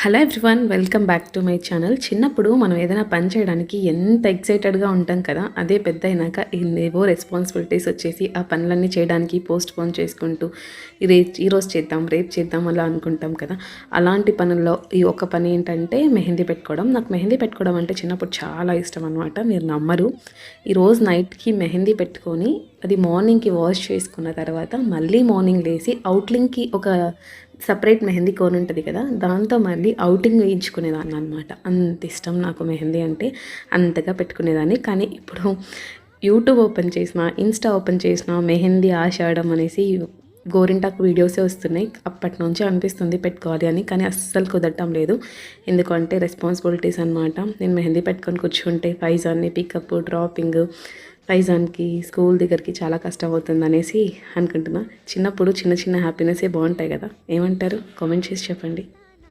Hello everyone, welcome back to my channel. చిన్నప్పుడు మనం ఏదైనా పని చేయడానికి ఎంత ఎక్సైటెడ్గా ఉంటాం కదా, అదే పెద్ద అయినాక ఏవో రెస్పాన్సిబిలిటీస్ వచ్చేసి ఆ పనులన్నీ చేయడానికి పోస్ట్ పోన్ చేసుకుంటూ ఈరోజు చేద్దాం, రేపు చేద్దాం అలా అనుకుంటాం కదా. అలాంటి పనుల్లో ఈ ఒక పని ఏంటంటే మెహందీ పెట్టుకోవడం. నాకు మెహందీ పెట్టుకోవడం అంటే చిన్నప్పుడు చాలా ఇష్టం అనమాట. మీరు నమ్మరు, ఈరోజు నైట్కి మెహందీ పెట్టుకొని అది మార్నింగ్కి వాష్ చేసుకున్న తర్వాత మళ్ళీ మార్నింగ్ లేసి అవుట్లింగ్కి ఒక సపరేట్ మెహందీ కోన్ ఉంటుంది కదా, దాంతో మళ్ళీ అవుటింగ్ వేయించుకునేదాన్ని అనమాట. అంత ఇష్టం నాకు మెహందీ అంటే, అంతగా పెట్టుకునేదాన్ని. కానీ ఇప్పుడు యూట్యూబ్ ఓపెన్ చేసిన, ఇన్స్టా ఓపెన్ చేసిన మెహందీ ఆషాఢం అనేసి గోరింటాకు వీడియోసే వస్తున్నాయి. అప్పటి నుంచి అనిపిస్తుంది పెట్టుకోవాలి అని, కానీ అస్సలు కుదరటం లేదు. ఎందుకంటే రెస్పాన్సిబిలిటీస్ అనమాట. నేను మెహందీ పెట్టుకొని కూర్చుంటే ఫైజాన్ని పికప్, డ్రాపింగ్, ఫైజాన్కి స్కూల్ దగ్గరికి చాలా కష్టం అవుతుంది అనేసి అనుకుంటున్నా. చిన్నప్పుడు చిన్న చిన్న హ్యాపీనెస్సే బాగుంటాయి కదా, ఏమంటారు? కామెంట్ చేసి చెప్పండి.